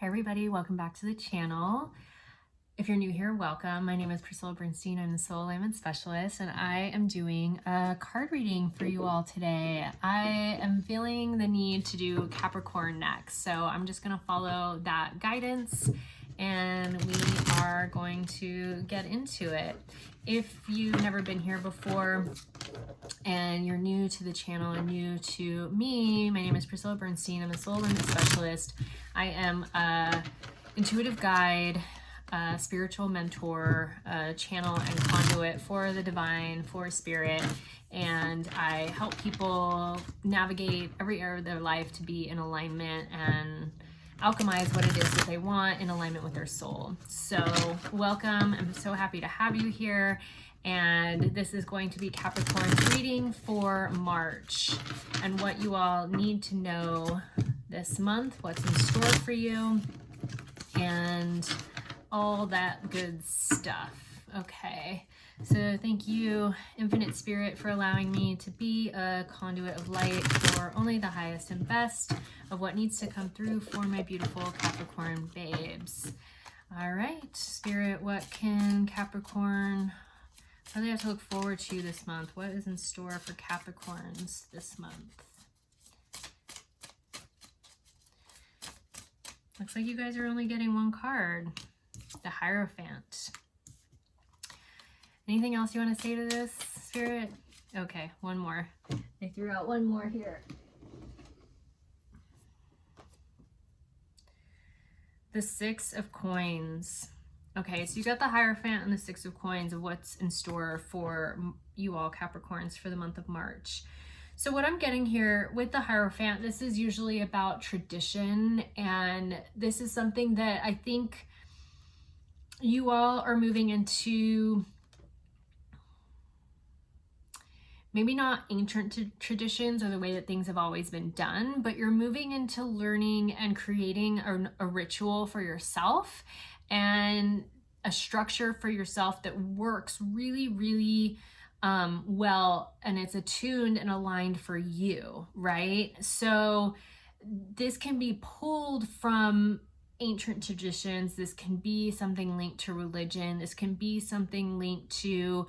Hey everybody, welcome back to the channel. If you're new here, welcome. My name is Priscilla Bernstein. I'm the Soul Alignment Specialist, and I am doing a card reading for you all today. I am feeling the need to do Capricorn next, so I'm just going to follow that guidance, and we are going to get into it. If you've never been here before and you're new to the channel and new to me, my name is Priscilla Bernstein. I'm a Soul Alignment Specialist. I am a intuitive guide, a spiritual mentor, a channel and conduit for the divine, for spirit, and I help people navigate every area of their life to be in alignment and alchemize what it is that they want in alignment with their soul. So welcome. I'm so happy to have you here. And this is going to be Capricorn's reading for March and what you all need to know this month, what's in store for you, and all that good stuff. Okay, so thank you, Infinite Spirit, for allowing me to be a conduit of light for only the highest and best of what needs to come through for my beautiful Capricorn babes. All right, Spirit, what can Capricorn, what do they have to look forward to this month? What is in store for Capricorns this month? Looks like you guys are only getting one card, the Hierophant. Anything else you want to say to this, Spirit? Okay, one more. They threw out one more here. The Six of Coins. Okay, so you got the Hierophant and the Six of Coins of what's in store for you all Capricorns for the month of March. So what I'm getting here with the Hierophant, this is usually about tradition, and this is something that I think you all are moving into, maybe not ancient traditions or the way that things have always been done, but you're moving into learning and creating a ritual for yourself and a structure for yourself that works really, really well, and it's attuned and aligned for you, right? So this can be pulled from ancient traditions. This can be something linked to religion. This can be something linked to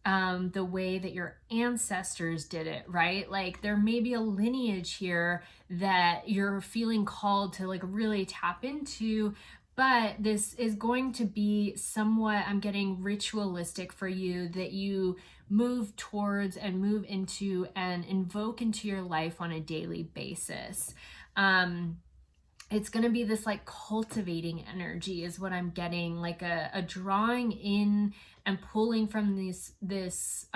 the way that your ancestors did it, right? Like there may be a lineage here that you're feeling called to like really tap into, but this is going to be somewhat, I'm getting ritualistic for you, that you move towards and move into and invoke into your life on a daily basis. It's going to be this like cultivating energy is what I'm getting, like a drawing in and pulling from this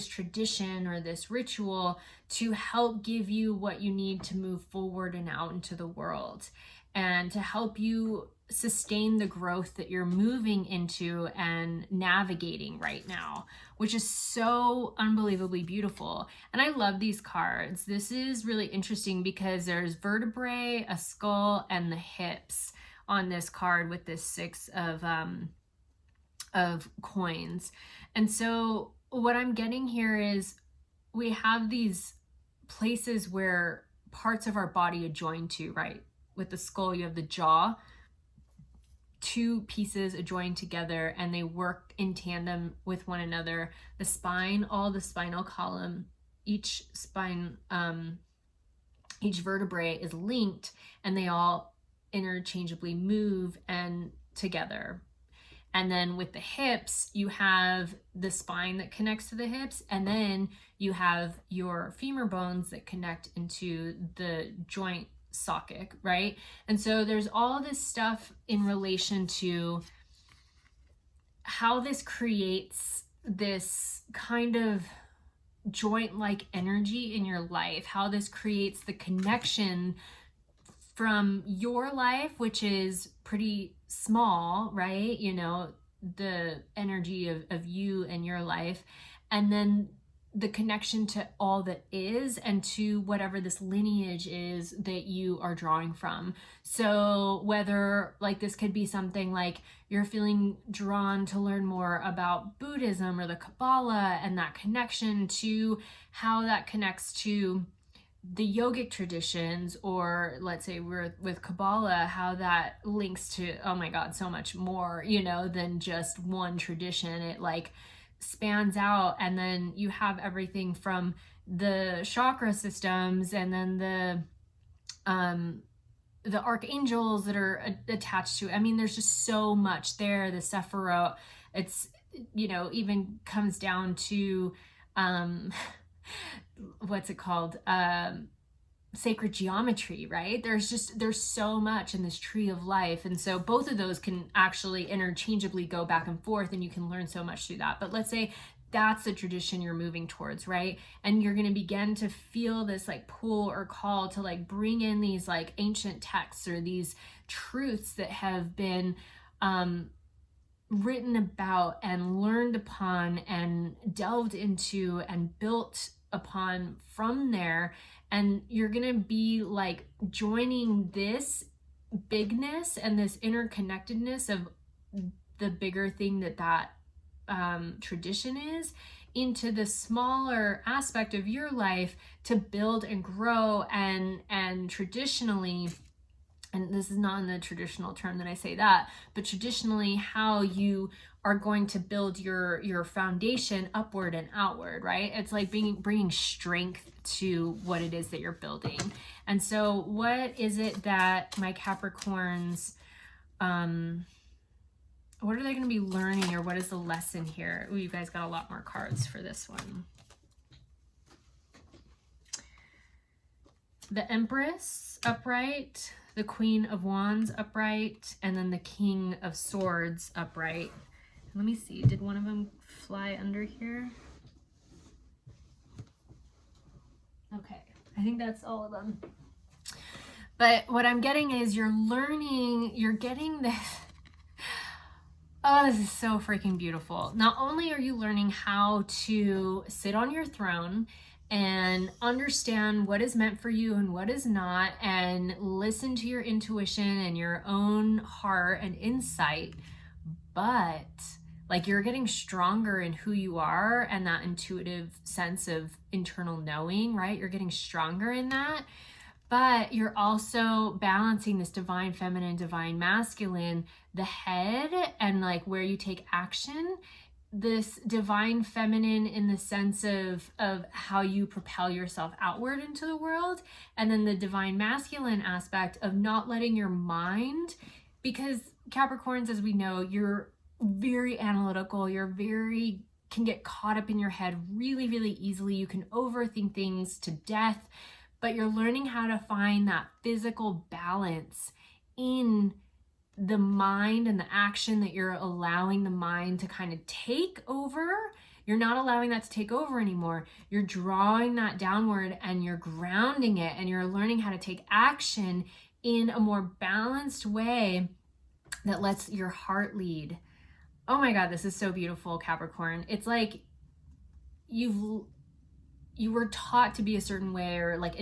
tradition or this ritual to help give you what you need to move forward and out into the world, and to help you sustain the growth that you're moving into and navigating right now, which is so unbelievably beautiful. And I love these cards. This is really interesting because there's vertebrae, a skull, and the hips on this card with this Six of Coins. And so what I'm getting here is we have these places where parts of our body are joined to, right? With the skull, you have the jaw, two pieces are joined together and they work in tandem with one another. The spine, all the spinal column, each spine, each vertebrae is linked, and they all interchangeably move and together. And then with the hips, you have the spine that connects to the hips, and then you have your femur bones that connect into the joint socket, right? And so there's all this stuff in relation to how this creates this kind of joint-like energy in your life, how this creates the connection from your life, which is pretty small, right? You know, the energy of you and your life, and then the connection to all that is, and to whatever this lineage is that you are drawing from. So whether like this could be something like you're feeling drawn to learn more about Buddhism or the Kabbalah, and that connection to how that connects to the yogic traditions, or let's say we're with Kabbalah, how that links to, oh my God, so much more, you know, than just one tradition. It like spans out, and then you have everything from the chakra systems, and then the archangels that are attached to it. I mean, there's just so much there. The Sephiroth, it's, you know, even comes down to what's it called? Sacred geometry, right? There's so much in this tree of life. And so both of those can actually interchangeably go back and forth, and you can learn so much through that. But let's say that's the tradition you're moving towards, right? And you're going to begin to feel this like pull or call to like bring in these like ancient texts or these truths that have been written about and learned upon and delved into and built upon from there. And you're gonna be like joining this bigness and this interconnectedness of the bigger thing that tradition is into the smaller aspect of your life to build and grow. And traditionally, and this is not in the traditional term that I say that, but traditionally how you are going to build your foundation upward and outward, right? It's like bringing strength to what it is that you're building. And so what is it that my Capricorns, what are they going to be learning, or what is the lesson here? Ooh, you guys got a lot more cards for this one. The Empress upright, the Queen of Wands upright, and then the King of Swords upright. Let me see, did one of them fly under here? Okay, I think that's all of them. But what I'm getting is you're learning, you're getting this. Oh, this is so freaking beautiful. Not only are you learning how to sit on your throne and understand what is meant for you and what is not, and listen to your intuition and your own heart and insight, but like you're getting stronger in who you are and that intuitive sense of internal knowing, right? You're getting stronger in that, but you're also balancing this divine feminine, divine masculine, the head and like where you take action, this divine feminine in the sense of how you propel yourself outward into the world, and then the divine masculine aspect of not letting your mind, because Capricorns, as we know, you're very analytical, can get caught up in your head really, really easily. You can overthink things to death, but you're learning how to find that physical balance in the mind and the action that you're allowing the mind to kind of take over. You're not allowing that to take over anymore. You're drawing that downward and you're grounding it, and you're learning how to take action in a more balanced way that lets your heart lead. Oh my God, this is so beautiful, Capricorn. It's like you were taught to be a certain way, or like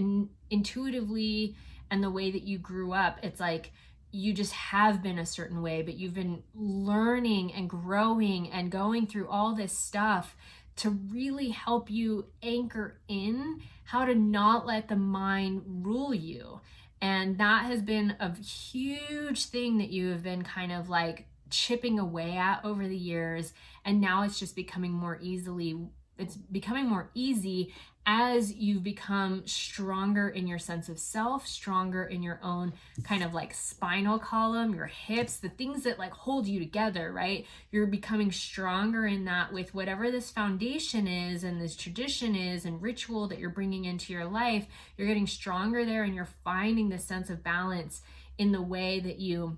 intuitively, and the way that you grew up, it's like you just have been a certain way, but you've been learning and growing and going through all this stuff to really help you anchor in how to not let the mind rule you. And that has been a huge thing that you have been kind of like chipping away at over the years. And now it's just becoming more easy as you've become stronger in your sense of self, stronger in your own kind of like spinal column, your hips, the things that like hold you together, right? You're becoming stronger in that with whatever this foundation is and this tradition is and ritual that you're bringing into your life. You're getting stronger there, and you're finding this sense of balance in the way that you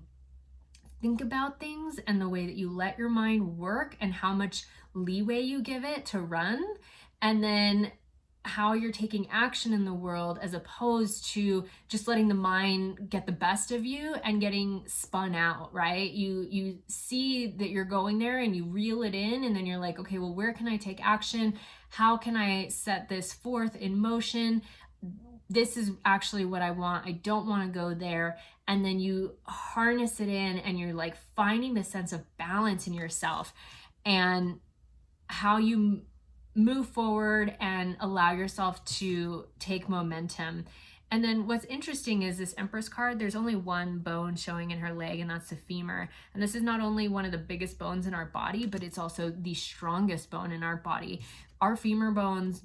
think about things and the way that you let your mind work and how much leeway you give it to run, and then how you're taking action in the world as opposed to just letting the mind get the best of you and getting spun out, right? You see that you're going there and you reel it in, and then you're like, okay, well, where can I take action? How can I set this forth in motion? This is actually what I want. I don't want to go there. And then you harness it in, and you're like finding the sense of balance in yourself, and how you move forward and allow yourself to take momentum. And then what's interesting is this Empress card, there's only one bone showing in her leg, and that's the femur. And this is not only one of the biggest bones in our body, but it's also the strongest bone in our body. Our femur bones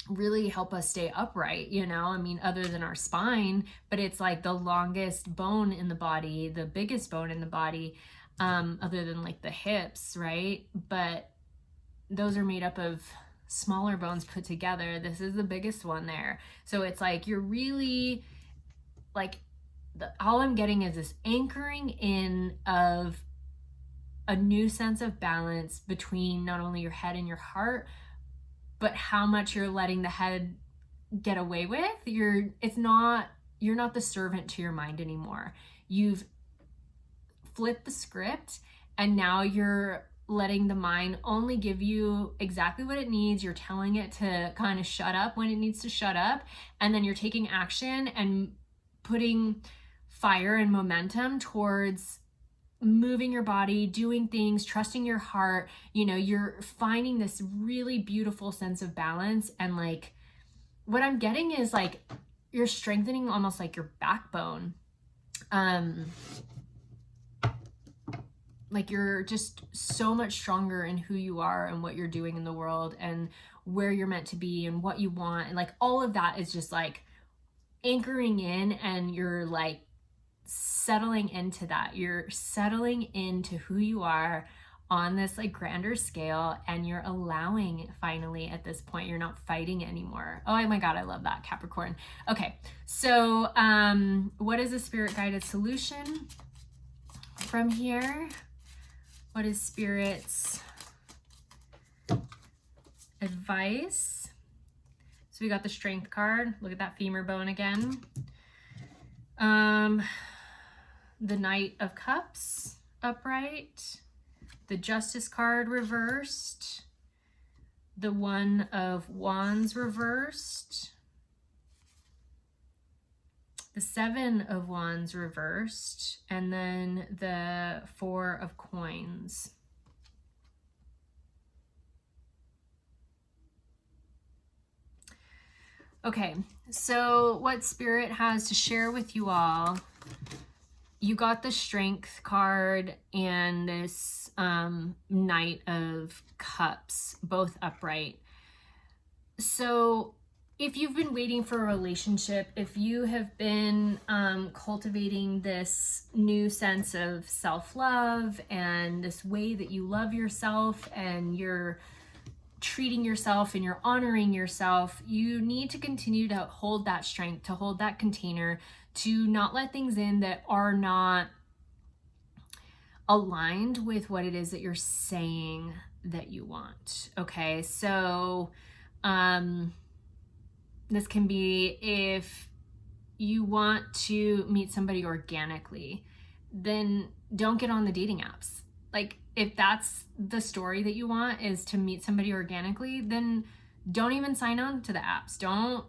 really help us stay upright, you know, I mean, other than our spine, but it's like the longest bone in the body, the biggest bone in the body, other than like the hips, right? But those are made up of smaller bones put together. This is the biggest one there. So it's like you're really like, all I'm getting is this anchoring in of a new sense of balance between not only your head and your heart, but how much you're letting the head get away with. You're not the servant to your mind anymore. You've flipped the script, and now you're letting the mind only give you exactly what it needs. You're telling it to kind of shut up when it needs to shut up, and then you're taking action and putting fire and momentum towards moving your body, doing things, trusting your heart. You know, you're finding this really beautiful sense of balance. And like, what I'm getting is like, you're strengthening almost like your backbone. Like you're just so much stronger in who you are and what you're doing in the world and where you're meant to be and what you want. And like, all of that is just like anchoring in, and you're like settling into that. You're settling into who you are on this like grander scale, and you're allowing, finally at this point, you're not fighting anymore. Oh my God, I love that, Capricorn. Okay, so what is the spirit guided solution from here? What is Spirit's advice? So we got the Strength card. Look at that femur bone again. The Knight of Cups upright. The Justice card reversed. The One of Wands reversed. The Seven of Wands reversed, and then the Four of Coins. Okay, so what Spirit has to share with you all, you got the Strength card and this Knight of Cups, both upright. So if you've been waiting for a relationship, if you have been cultivating this new sense of self-love and this way that you love yourself and you're treating yourself and you're honoring yourself, you need to continue to hold that strength, to hold that container, to not let things in that are not aligned with what it is that you're saying that you want. Okay, so this can be if you want to meet somebody organically, then don't get on the dating apps. Like, if that's the story that you want, is to meet somebody organically, then don't even sign on to the apps. Don't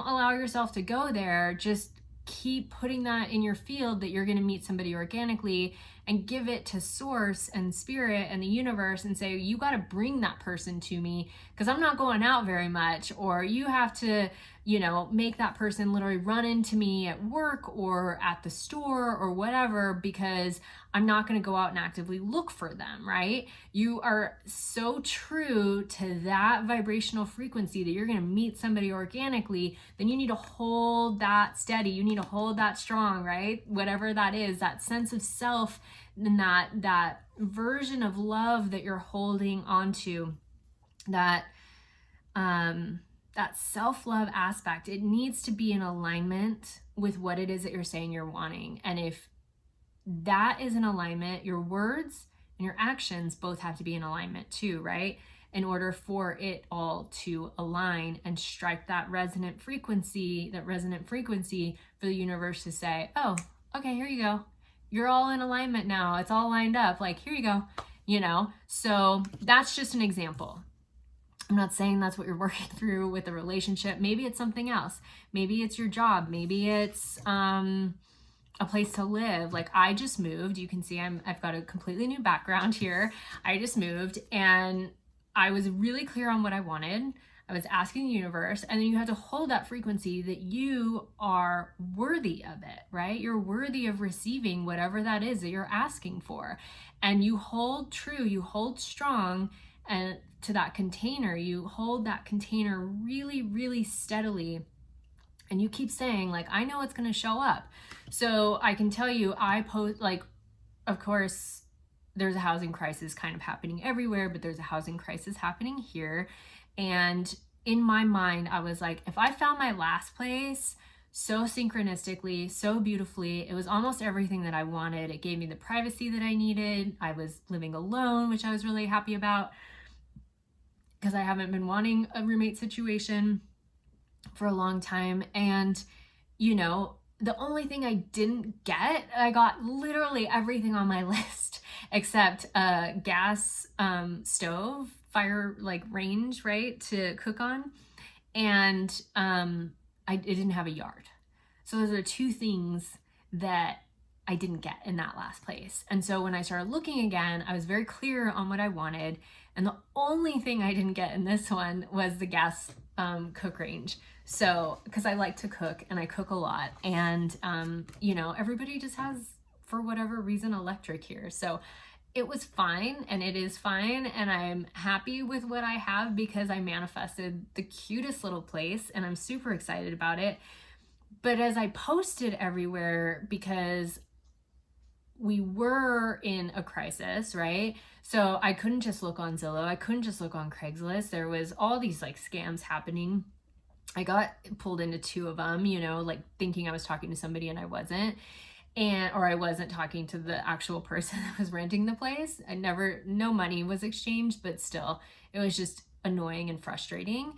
allow yourself to go there. Just keep putting that in your field that you're going to meet somebody organically, and give it to Source and Spirit and the universe and say, you got to bring that person to me because I'm not going out very much, or you have to, you know, make that person literally run into me at work or at the store or whatever, because I'm not going to go out and actively look for them, right? You are so true to that vibrational frequency that you're going to meet somebody organically, then you need to hold that steady. You need to hold that strong, right? Whatever that is, that sense of self and that version of love that you're holding onto, that self-love aspect, it needs to be in alignment with what it is that you're saying you're wanting. And if that is in alignment, your words and your actions both have to be in alignment too, right? In order for it all to align and strike that resonant frequency for the universe to say, oh, okay, here you go. You're all in alignment now. It's all lined up. Like, here you go, you know? So that's just an example. I'm not saying that's what you're working through with a relationship. Maybe it's something else. Maybe it's your job. Maybe it's a place to live. Like, I just moved. You can see I've got a completely new background here. I just moved, and I was really clear on what I wanted. I was asking the universe, and then you have to hold that frequency that you are worthy of it, right? You're worthy of receiving whatever that is that you're asking for. And you hold true, you hold strong, and to that container, you hold that container really, really steadily. And you keep saying, like, I know it's going to show up. So I can tell you, I post, like, of course, there's a housing crisis kind of happening everywhere, but there's a housing crisis happening here. And in my mind, I was like, if I found my last place so synchronistically, so beautifully, it was almost everything that I wanted. It gave me the privacy that I needed. I was living alone, which I was really happy about because I haven't been wanting a roommate situation for a long time. And, you know, the only thing I didn't get, I got literally everything on my list except a gas stove, fire like range, right, to cook on. And it didn't have a yard. So those are two things that I didn't get in that last place. And so when I started looking again, I was very clear on what I wanted. And the only thing I didn't get in this one was the gas cook range. So, because I like to cook and I cook a lot, and you know, everybody just has, for whatever reason, electric here. So it was fine, and it is fine, and I'm happy with what I have because I manifested the cutest little place and I'm super excited about it. But as I posted everywhere, because we were in a crisis, right? So I couldn't just look on Zillow, I couldn't just look on Craigslist. There was all these like scams happening. I got pulled into two of them, you know, like thinking I was talking to somebody and I wasn't. Or I wasn't talking to the actual person that was renting the place. No money was exchanged, but still, it was just annoying and frustrating.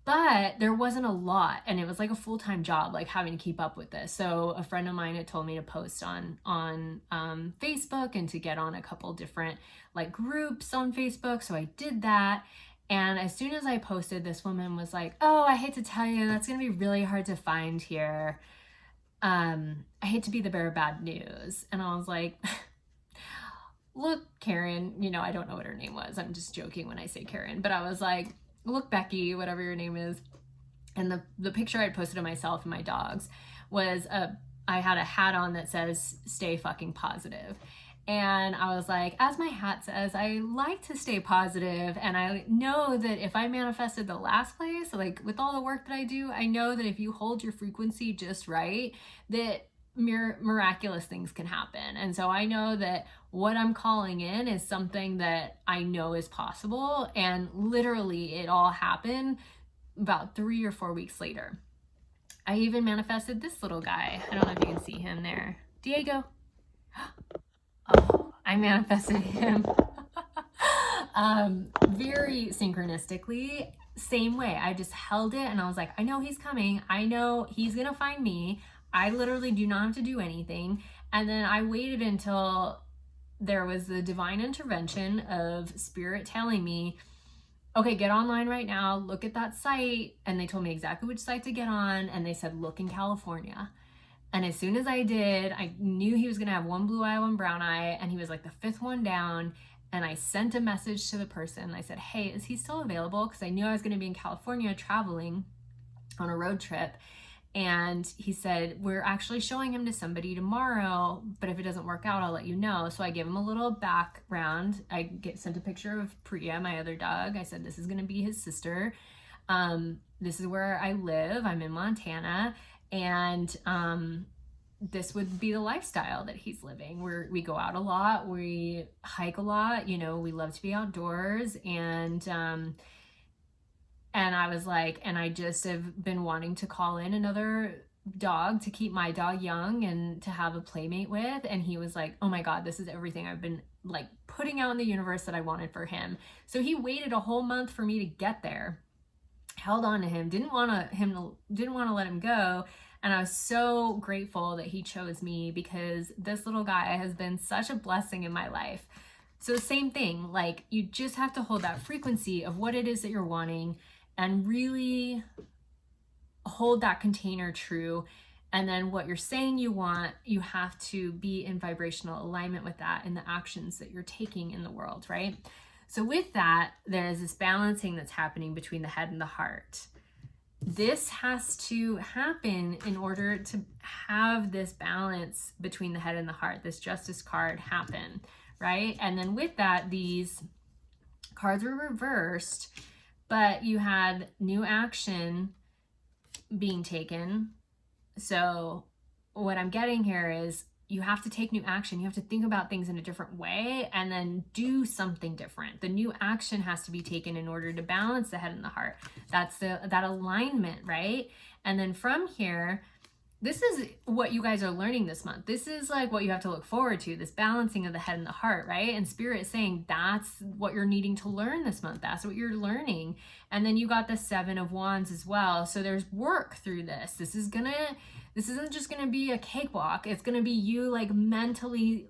But there wasn't a lot, and it was like a full-time job, like having to keep up with this. So a friend of mine had told me to post on Facebook and to get on a couple different like groups on Facebook. So I did that. And as soon as I posted, this woman was like, oh, I hate to tell you, that's going to be really hard to find here. I hate to be the bearer of bad news. And I was like, look, Karen, you know, I don't know what her name was. I'm just joking when I say Karen, but I was like, look, Becky, whatever your name is. And the picture I'd posted of myself and my dogs was I had a hat on that says, stay fucking positive. And I was like, as my hat says, I like to stay positive. And I know that if I manifested the last place, like with all the work that I do, I know that if you hold your frequency just right, that miraculous things can happen. And so I know that what I'm calling in is something that I know is possible. And literally it all happened about 3 or 4 weeks later. I even manifested this little guy. I don't know if you can see him there. Diego. Oh, I manifested him very synchronistically. Same way. I just held it and I was like, I know he's coming. I know he's going to find me. I literally do not have to do anything. And then I waited until there was the divine intervention of spirit telling me, okay, get online right now, look at that site. And they told me exactly which site to get on. And they said, look in California. And as soon as I did, I knew he was going to have one blue eye, one brown eye. And he was like the fifth one down. And I sent a message to the person. I said, hey, is he still available? Because I knew I was going to be in California traveling on a road trip. And he said, we're actually showing him to somebody tomorrow, but if it doesn't work out, I'll let you know. So I gave him a little background. I sent a picture of Priya, my other dog. I said, this is going to be his sister. This is where I live. I'm in Montana. And this would be the lifestyle that he's living. We go out a lot. We hike a lot. You know, we love to be outdoors. And I was like, and I just have been wanting to call in another dog to keep my dog young and to have a playmate with. And he was like, oh my God, this is everything I've been like putting out in the universe that I wanted for him. So he waited a whole month for me to get there, held on to him, didn't want to let him go. And I was so grateful that he chose me because this little guy has been such a blessing in my life. So same thing, like you just have to hold that frequency of what it is that you're wanting and really hold that container true. And then what you're saying you want, you have to be in vibrational alignment with that in the actions that you're taking in the world, right? So with that, there's this balancing that's happening between the head and the heart. This has to happen in order to have this balance between the head and the heart, this Justice card happen, right? And then with that, these cards were reversed, but you had new action being taken. So what I'm getting here is you have to take new action. You have to think about things in a different way and then do something different. The new action has to be taken in order to balance the head and the heart. That's that alignment, right? And then from here, this is what you guys are learning this month. This is like what you have to look forward to, this balancing of the head and the heart, right? And Spirit is saying that's what you're needing to learn this month. That's what you're learning. And then you got the 7 of Wands as well. So there's work through this. This isn't just gonna be a cakewalk. It's gonna be you like mentally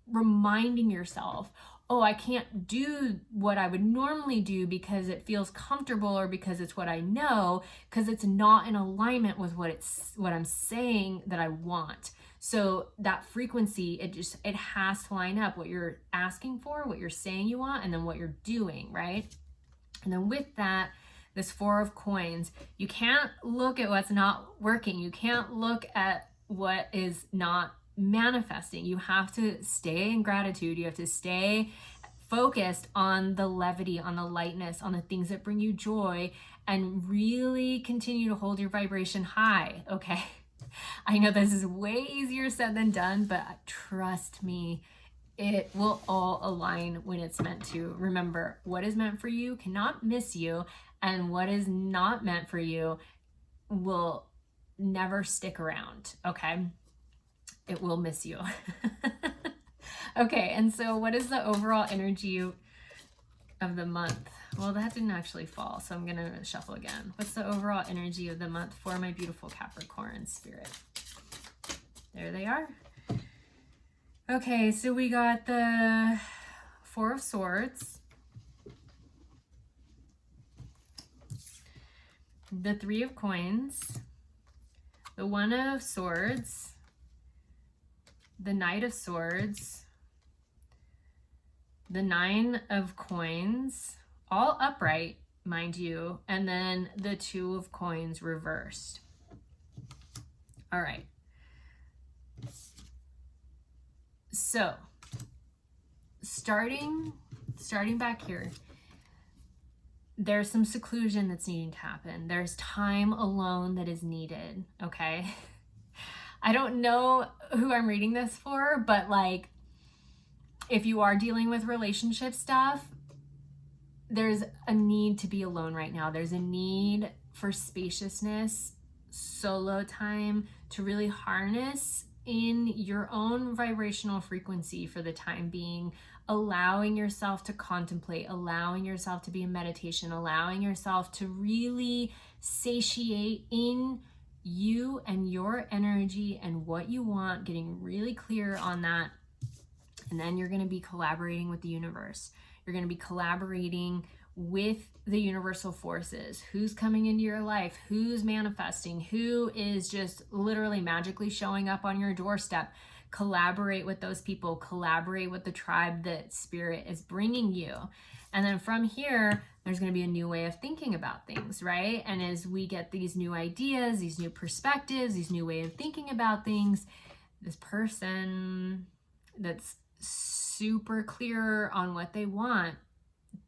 reminding yourself, oh, I can't do what I would normally do because it feels comfortable or because it's what I know, because it's not in alignment with what I'm saying that I want. So that frequency, it has to line up what you're asking for, what you're saying you want, and then what you're doing, right? And then with that, this 4 of Coins, you can't look at what's not working. You can't look at what is not manifesting. You have to stay in gratitude. You have to stay focused on the levity, on the lightness, on the things that bring you joy, and really continue to hold your vibration high, okay? I know this is way easier said than done, but trust me, it will all align when it's meant to. Remember, what is meant for you cannot miss you, and what is not meant for you will never stick around, okay? It will miss you. Okay, and so what is the overall energy of the month? Well, that didn't actually fall, so I'm gonna shuffle again. What's the overall energy of the month for my beautiful Capricorn spirit? There they are. Okay, so we got the 4 of Swords, the 3 of Coins, the 1 of Swords, the Knight of Swords, the 9 of Coins, all upright, mind you, and then the 2 of Coins reversed. All right. So, starting back here, there's some seclusion that's needing to happen. There's time alone that is needed, okay? I don't know who I'm reading this for, but like, if you are dealing with relationship stuff, there's a need to be alone right now. There's a need for spaciousness, solo time, to really harness in your own vibrational frequency for the time being, allowing yourself to contemplate, allowing yourself to be in meditation, allowing yourself to really satiate in you and your energy and what you want, getting really clear on that. And then you're going to be collaborating with the universe. You're going to be collaborating with the universal forces. Who's coming into your life? Who's manifesting? Who is just literally magically showing up on your doorstep? Collaborate with those people. Collaborate with the tribe that Spirit is bringing you. And then from here, there's going to be a new way of thinking about things, right? And as we get these new ideas, these new perspectives, these new way of thinking about things, this person that's super clear on what they want,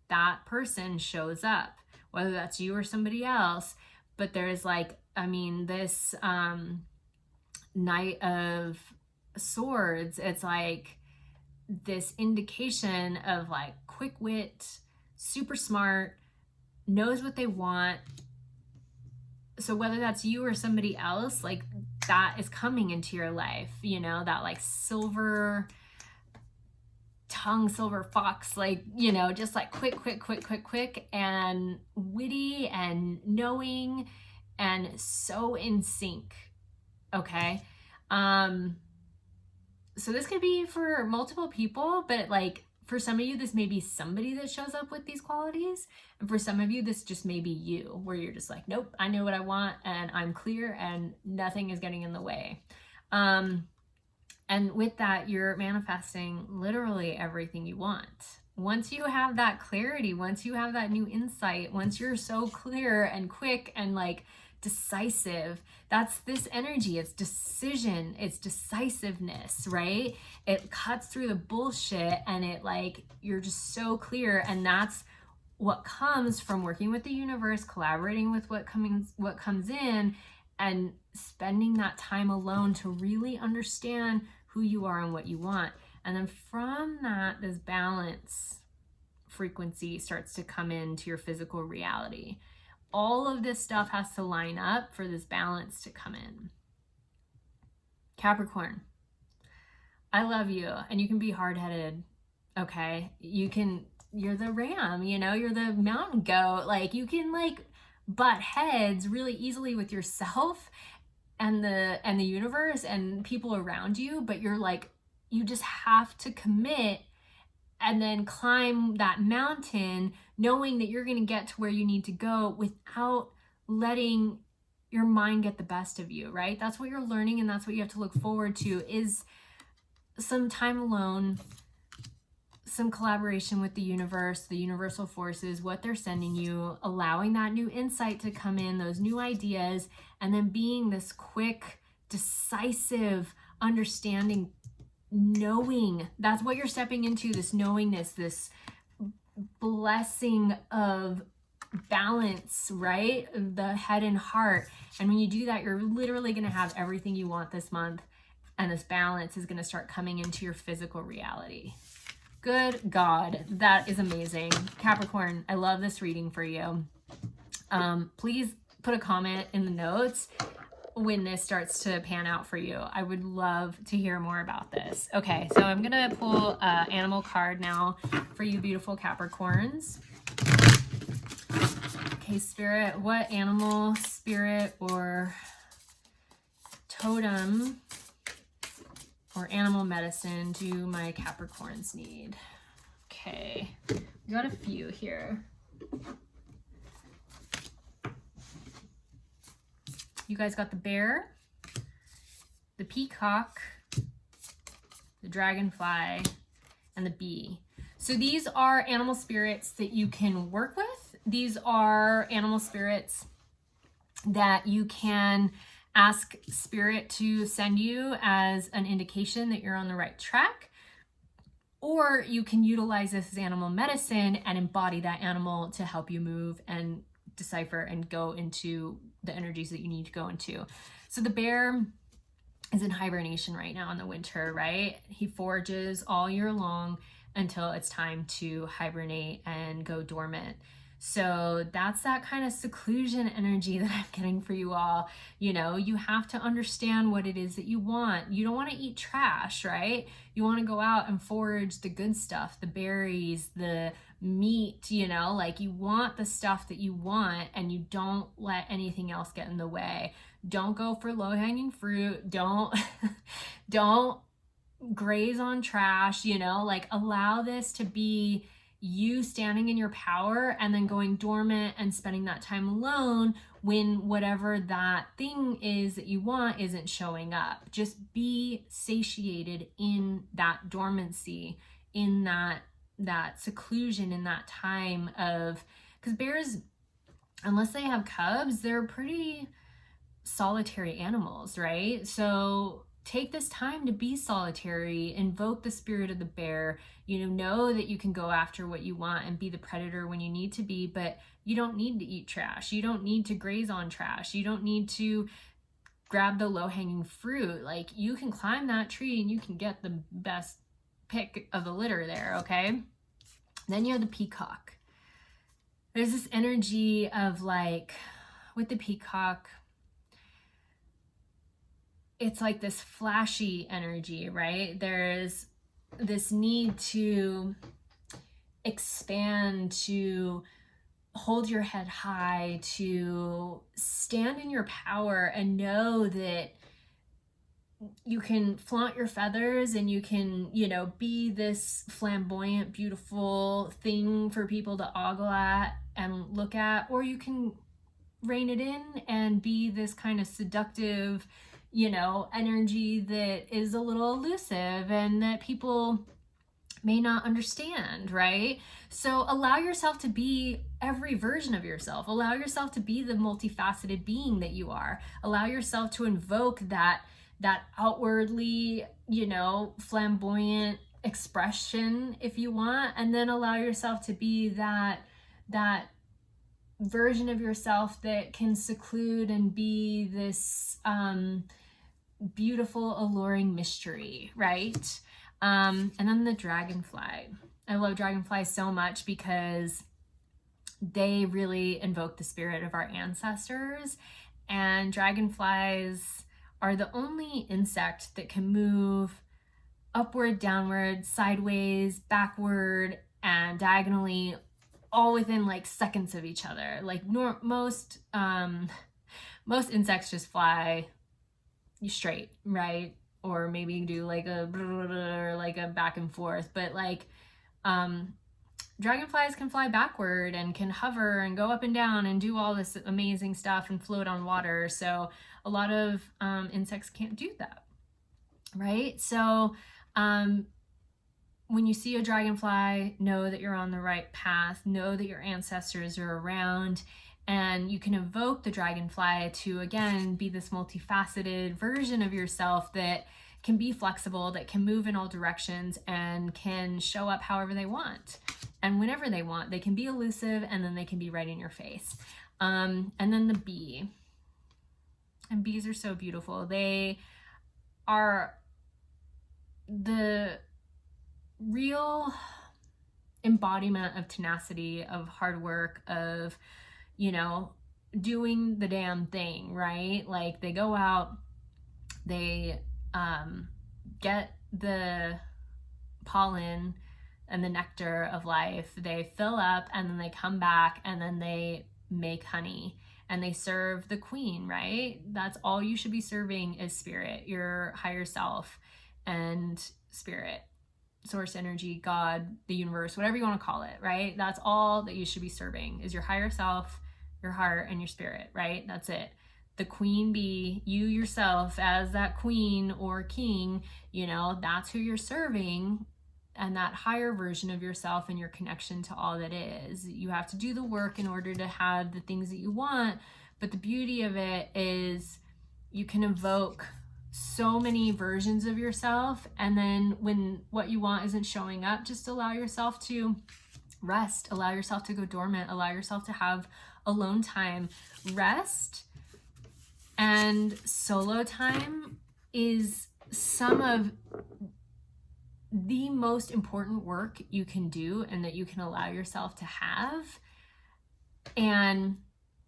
that person shows up, whether that's you or somebody else. But there's like, I mean, this Knight of Swords, it's like this indication of like quick wit, super smart, knows what they want. So whether that's you or somebody else, like that is coming into your life, you know, that like silver tongue, silver fox, like, you know, just like quick and witty and knowing and so in sync. Okay. So this could be for multiple people, but like for some of you, this may be somebody that shows up with these qualities. And for some of you, this just may be you, where you're just like, nope, I know what I want and I'm clear and nothing is getting in the way. And with that, you're manifesting literally everything you want once you have that clarity, once you have that new insight, once you're so clear and quick and like decisive, that's this energy. It's decision, it's decisiveness, right? It cuts through the bullshit and it like, you're just so clear. And that's what comes from working with the universe, collaborating with what comes in, and spending that time alone to really understand who you are and what you want. And then from that, this balance frequency starts to come into your physical reality. All of this stuff has to line up for this balance to come in. Capricorn, I love you, and you can be hard-headed, okay? You're the ram, you know, you're the mountain goat. Like, you can like butt heads really easily with yourself and the universe and people around you, but you're like, you just have to commit and then climb that mountain knowing that you're going to get to where you need to go without letting your mind get the best of you, right? That's what you're learning, and that's what you have to look forward to, is some time alone, some collaboration with the universe, the universal forces, what they're sending you, allowing that new insight to come in, those new ideas, and then being this quick, decisive, understanding, knowing. That's what you're stepping into, this knowingness, this blessing of balance, right? The head and heart. And when you do that, you're literally going to have everything you want this month. And this balance is going to start coming into your physical reality. Good God, that is amazing. Capricorn, I love this reading for you. Please put a comment in the notes when this starts to pan out for you. I would love to hear more about this. Okay, so I'm going to pull an animal card now for you beautiful Capricorns. Okay, Spirit, what animal, spirit, or totem or animal medicine do my Capricorns need? Okay, we got a few here. You guys got the bear, the peacock, the dragonfly, and the bee. So these are animal spirits that you can work with. These are animal spirits that you can ask spirit to send you as an indication that you're on the right track. Or you can utilize this as animal medicine and embody that animal to help you move and decipher and go into the energies that you need to go into. So the bear is in hibernation right now in the winter, right? He forages all year long until it's time to hibernate and go dormant. So that's that kind of seclusion energy that I'm getting for you all. You know, you have to understand what it is that you want. You don't want to eat trash, right? You want to go out and forage the good stuff, the berries, the meat, you know, like you want the stuff that you want, and you don't let anything else get in the way. Don't go for low-hanging fruit. Don't graze on trash, you know, like allow this to be you standing in your power and then going dormant and spending that time alone when whatever that thing is that you want isn't showing up. Just be satiated in that dormancy, in that seclusion, in that time of, because bears, unless they have cubs, they're pretty solitary animals, right? So take this time to be solitary, invoke the spirit of the bear, know that you can go after what you want and be the predator when you need to be, but you don't need to eat trash. You don't need to graze on trash. You don't need to grab the low-hanging fruit. Like, you can climb that tree and you can get the best pick of the litter there, okay? Then you have the peacock. There's this energy of, like, with the peacock, it's like this flashy energy, right? There's this need to expand, to hold your head high, to stand in your power and know that you can flaunt your feathers and you can, be this flamboyant, beautiful thing for people to ogle at and look at, or you can rein it in and be this kind of seductive, energy that is a little elusive and that people may not understand, right? So allow yourself to be every version of yourself. Allow yourself to be the multifaceted being that you are. Allow yourself to invoke that outwardly, you know, flamboyant expression if you want, and then allow yourself to be that version of yourself that can seclude and be this beautiful, alluring mystery, right? And then the dragonfly. I love dragonflies so much because they really invoke the spirit of our ancestors. And dragonflies are the only insect that can move upward, downward, sideways, backward, and diagonally, all within like seconds of each other. Like most insects just fly straight, right? Or maybe do like a back and forth, but like dragonflies can fly backward and can hover and go up and down and do all this amazing stuff and float on water. So a lot of insects can't do that, right? So when you see a dragonfly, know that you're on the right path, know that your ancestors are around, and you can evoke the dragonfly to, again, be this multifaceted version of yourself that can be flexible, that can move in all directions, and can show up however they want. And whenever they want, they can be elusive, and then they can be right in your face. And then the bee. And bees are so beautiful. They are the real embodiment of tenacity, of hard work, of, you know, doing the damn thing, right? Like they go out, they get the pollen and the nectar of life, they fill up, and then they come back, and then they make honey, and they serve the queen, right? That's all you should be serving is spirit, your higher self, and spirit, source energy, God, the universe, whatever you want to call it, right? That's all that you should be serving is your higher self, your heart, and your spirit, right? That's it. The queen bee, you yourself as that queen or king, you know, that's who you're serving, and that higher version of yourself and your connection to all that is. You have to do the work in order to have the things that you want, but the beauty of it is you can evoke so many versions of yourself, and then when what you want isn't showing up, just allow yourself to rest, allow yourself to go dormant, allow yourself to have alone time. Rest and solo time is some of the most important work you can do and that you can allow yourself to have. And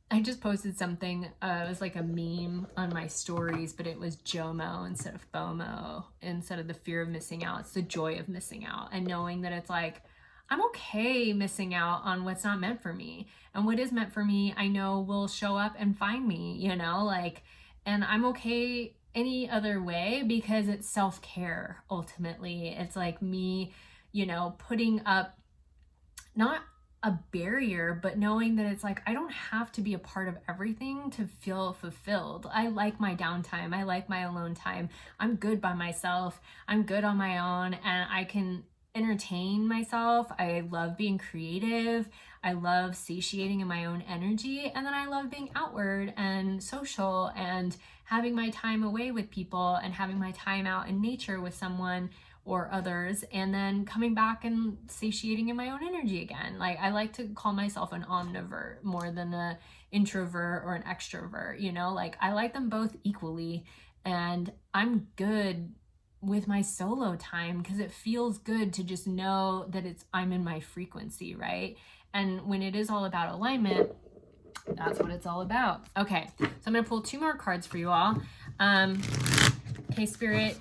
I just posted something, it was like a meme on my stories, but it was JOMO instead of FOMO, instead of the fear of missing out. It's the joy of missing out, and knowing that it's like, I'm okay missing out on what's not meant for me. And what is meant for me, I know will show up and find me, you know, like, and I'm okay any other way because it's self-care. Ultimately, it's like me, you know, putting up not a barrier, but knowing that it's like, I don't have to be a part of everything to feel fulfilled. I like my downtime. I like my alone time. I'm good by myself. I'm good on my own, and I can entertain myself. I love being creative. I love satiating in my own energy. And then I love being outward and social and having my time away with people and having my time out in nature with someone or others, and then coming back and satiating in my own energy again. Like, I like to call myself an omnivore more than an introvert or an extrovert, you know, like I like them both equally, and I'm good with my solo time because it feels good to just know that I'm in my frequency, right? And when it is all about alignment, that's what it's all about. Okay, so I'm gonna pull 2 more cards for you all. Okay, Spirit,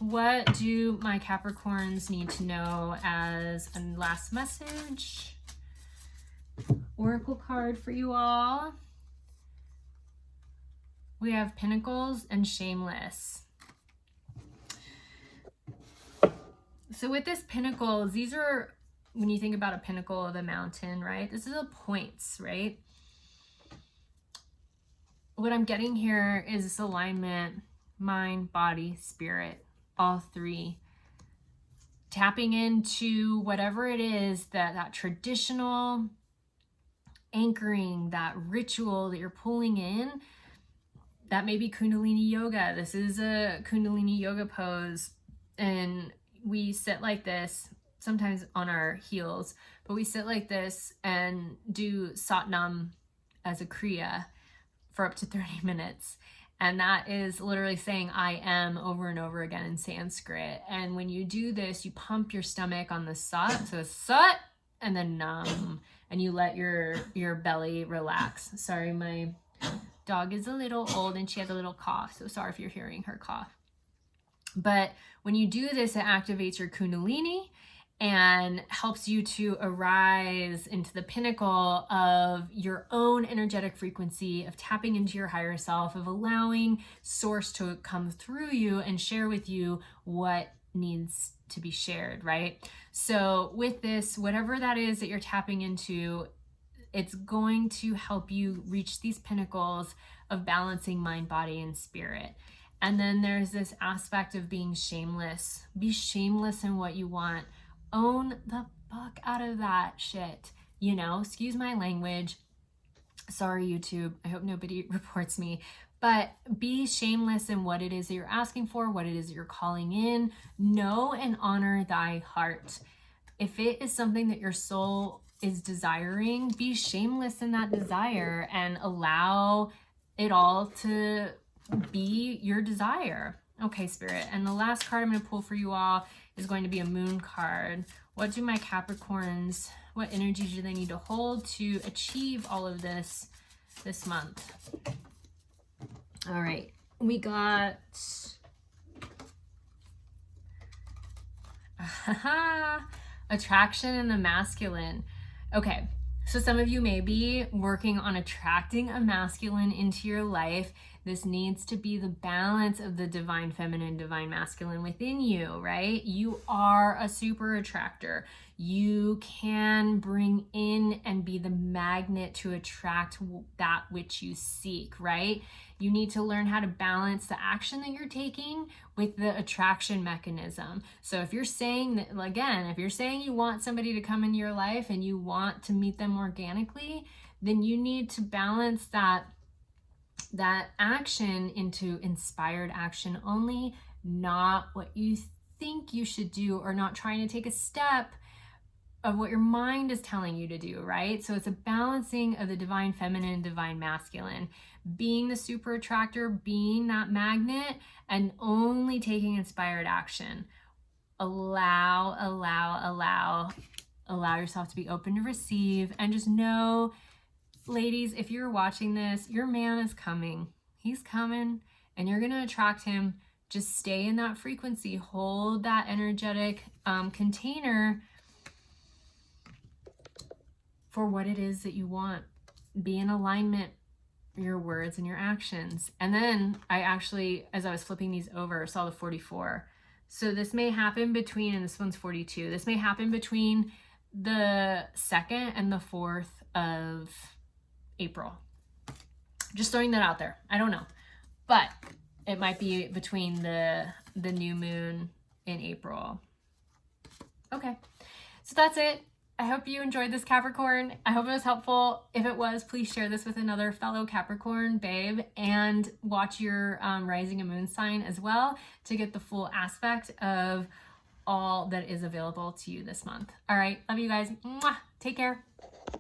what do my Capricorns need to know as a last message? Oracle card for you all. We have Pentacles and Shameless. So with this Pentacles, these are, when you think about a pinnacle of a mountain, right? This is a points, right? What I'm getting here is this alignment, mind, body, spirit, all 3 tapping into whatever it is that traditional anchoring, that ritual that you're pulling in. That may be Kundalini yoga. This is a Kundalini yoga pose, and we sit like this, sometimes on our heels, but we sit like this and do Satnam as a Kriya for up to 30 minutes. And that is literally saying I am over and over again in Sanskrit. And when you do this, you pump your stomach on the Sat, so Sat, and then Nam, and you let your belly relax. Sorry, my dog is a little old and she has a little cough, so sorry if you're hearing her cough. But when you do this, it activates your Kundalini and helps you to arise into the pinnacle of your own energetic frequency, of tapping into your higher self, of allowing source to come through you and share with you what needs to be shared, right? So with this, whatever that is that you're tapping into, it's going to help you reach these pinnacles of balancing mind, body, and spirit. And then there's this aspect of being shameless. Be shameless in what you want. Own the fuck out of that shit. You know, excuse my language. Sorry, YouTube. I hope nobody reports me. But be shameless in what it is that you're asking for, what it is that you're calling in. Know and honor thy heart. If it is something that your soul is desiring, be shameless in that desire and allow it all to be your desire. Okay, Spirit. And the last card I'm going to pull for you all is going to be a moon card. What do my Capricorns, what energy do they need to hold to achieve all of this month? All right. We got attraction and the masculine. Okay. So some of you may be working on attracting a masculine into your life. This needs to be the balance of the divine feminine, divine masculine within you, right? You are a super attractor. You can bring in and be the magnet to attract that which you seek, right? You need to learn how to balance the action that you're taking with the attraction mechanism. So if you're saying that, again, if you're saying you want somebody to come into your life and you want to meet them organically, then you need to balance that action into inspired action only, not what you think you should do, or not trying to take a step of what your mind is telling you to do, right? So it's a balancing of the divine feminine, divine masculine, being the super attractor, being that magnet, and only taking inspired action. Allow yourself to be open to receive, and just know, ladies, if you're watching this, your man is coming. He's coming, and you're going to attract him. Just stay in that frequency. Hold that energetic container for what it is that you want. Be in alignment, your words and your actions. And then I actually, as I was flipping these over, saw the 44. So this may happen between, and this one's 42. This may happen between the 2nd and the 4th of April. Just throwing that out there. I don't know. But it might be between the new moon in April. Okay. So that's it. I hope you enjoyed this, Capricorn. I hope it was helpful. If it was, please share this with another fellow Capricorn babe, and watch your rising and moon sign as well to get the full aspect of all that is available to you this month. All right. Love you guys. Mwah. Take care.